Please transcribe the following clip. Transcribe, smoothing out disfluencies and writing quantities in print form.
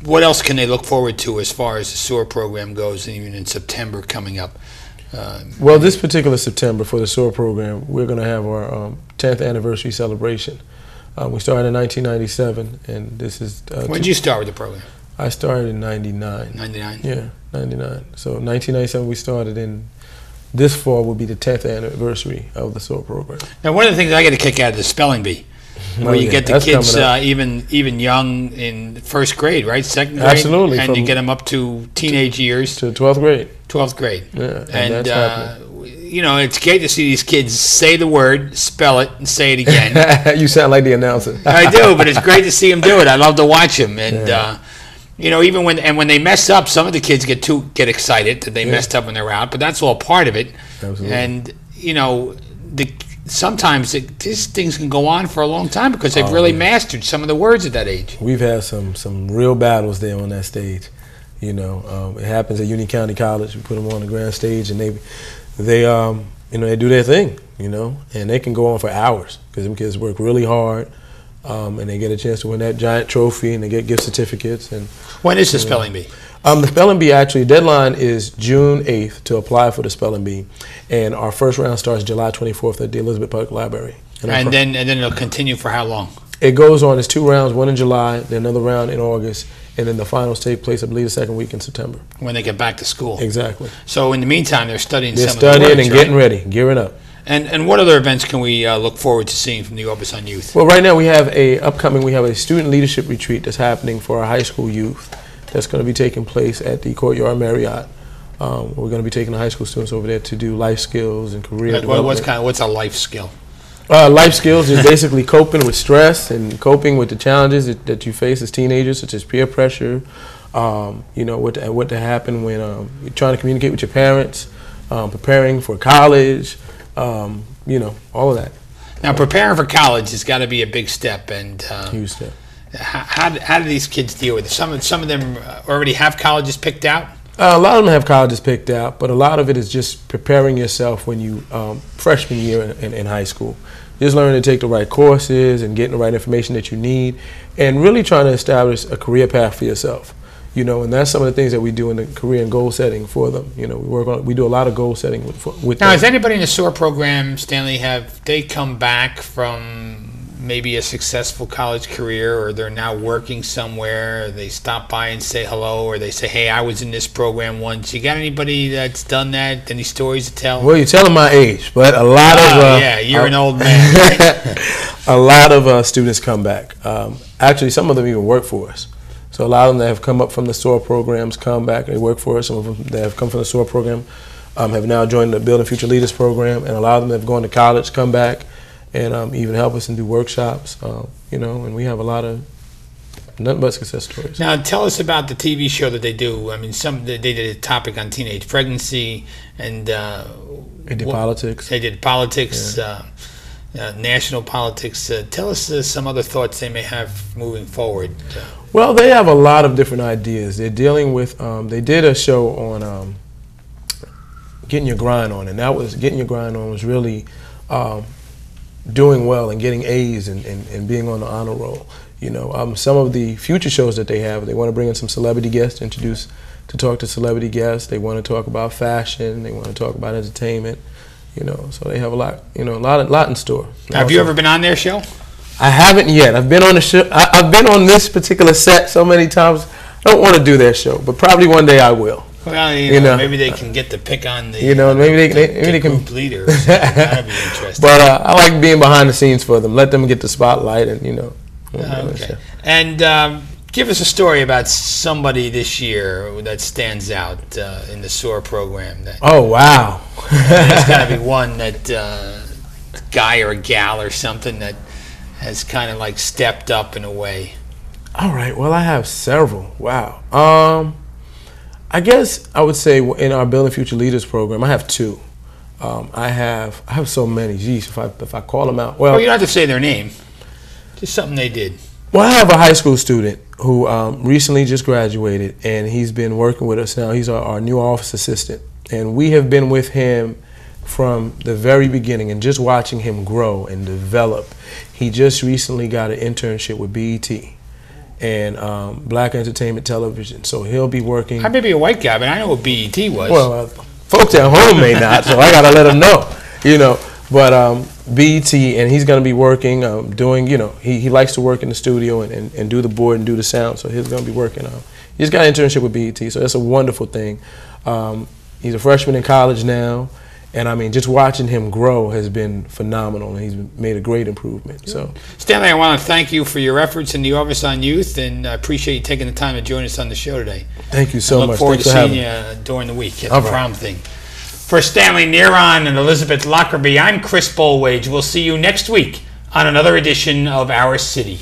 What else can they look forward to as far as the SOAR program goes, even in September coming up? Well, this particular September for the SOAR program, we're going to have our 10th anniversary celebration. We started in 1997, and this is... when did you start with the program? I started in 99. 99? Yeah, 99. So 1997 we started, and this fall will be the 10th anniversary of the SOAR program. Now, one of the things I get a kick out of the spelling bee, where you get the kids even young in first grade, right? Second grade? Absolutely. And you get them up to teenage years. To 12th grade. 12th grade. Yeah, and you know, it's great to see these kids say the word, spell it, and say it again. You sound like the announcer. I do, but it's great to see them do it. I love to watch them. And, you know, even when they mess up, some of the kids get excited that they messed up when they're out, but that's all part of it. Absolutely. And, you know, sometimes these things can go on for a long time because they've really mastered some of the words at that age. We've had some real battles there on that stage. You know, it happens at Union County College. We put them on the grand stage, and they you know, they do their thing. You know, and they can go on for hours because them kids work really hard, and they get a chance to win that giant trophy, and they get gift certificates. And when is the spelling bee? The spelling bee, actually, deadline is June 8th to apply for the spelling bee, and our first round starts July 24th at the Elizabeth Public Library. And then it'll continue for how long? It goes on. It's 2 rounds, one in July, then another round in August, and then the finals take place, I believe, the second week in September. When they get back to school. Exactly. So in the meantime, they're studying. They're some of the words, studying and getting ready, gearing up. And what other events can we look forward to seeing from the Orbison youth? Well, right now we have a student leadership retreat that's happening for our high school youth. That's going to be taking place at the Courtyard Marriott. We're going to be taking the high school students over there to do life skills and career development. What's a life skill? Life skills is basically coping with stress and coping with the challenges that you face as teenagers, such as peer pressure. You know, what to happen when you're trying to communicate with your parents, preparing for college. You know, all of that. Now, preparing for college has got to be a big step, and huge step. How do these kids deal with it? Some of them already have colleges picked out. A lot of them have colleges picked out, but a lot of it is just preparing yourself when you freshman year in high school. Just learning to take the right courses and getting the right information that you need, and really trying to establish a career path for yourself. You know, and that's some of the things that we do in the career and goal setting for them. You know, we do a lot of goal setting with now, them. has anybody in the SOAR program, Stanley, have they come back from maybe a successful college career, or they're now working somewhere, or they stop by and say hello, or they say, hey, I was in this program once? You got anybody that's done that? Any stories to tell? Well, you're telling my age, but a lot of... yeah, you're an old man. Right? A lot of students come back. Actually, some of them even work for us. So a lot of them that have come up from the SOAR programs come back and they work for us. Some of them that have come from the SOAR program have now joined the Building Future Leaders program, and a lot of them that have gone to college come back and even help us and do workshops. You know, and we have a lot of nothing but success stories. Now, tell us about the TV show that they do. I mean, they did a topic on teenage pregnancy, and they did politics. They did politics. Yeah. National politics. Tell us some other thoughts they may have moving forward. Well, they have a lot of different ideas. They're dealing with, they did a show on getting your grind on, and getting your grind on was really doing well and getting A's and being on the honor roll. You know, some of the future shows that they have, they want to bring in some celebrity guests, to talk to celebrity guests. They want to talk about fashion. They want to talk about entertainment. You know, so they have a lot, you know, a lot in store. Have you ever been on their show? I haven't yet. I've been on the show. I've been on this particular set so many times. I don't want to do their show, but probably one day I will. Well, you know, maybe they can get to pick on the. You know, maybe they can leader. That'd be interesting. But I like being behind the scenes for them. Let them get the spotlight, and you know. Okay. And give us a story about somebody this year that stands out in the SOAR program. Oh wow! There's got to be one that guy or a gal or something that has kind of like stepped up in a way. All right. Well, I have several. Wow. I guess I would say in our Building Future Leaders program, I have 2. I have so many. Geez, if I call them out, well, you don't have to say their name. Just something they did. Well, I have a high school student who recently just graduated, and he's been working with us now. He's our new office assistant, and we have been with him from the very beginning and just watching him grow and develop. He just recently got an internship with BET, and Black Entertainment Television. So he'll be working. I may be a white guy, but I know what BET was. Well, folks at home may not, so I gotta let them know, you know. But BET, and he's gonna be working, doing, you know, he likes to work in the studio and do the board and do the sound. So he's gonna be working. He's got an internship with BET, so that's a wonderful thing. He's a freshman in college now. And I mean, just watching him grow has been phenomenal, and he's made a great improvement. So, Stanley, I want to thank you for your efforts in the Office on Youth, and I appreciate you taking the time to join us on the show today. Thank you so much. Look forward to seeing you during the week at the prom thing. For Stanley Neron and Elizabeth Lockerbie, I'm Chris Bolwage. We'll see you next week on another edition of Our City.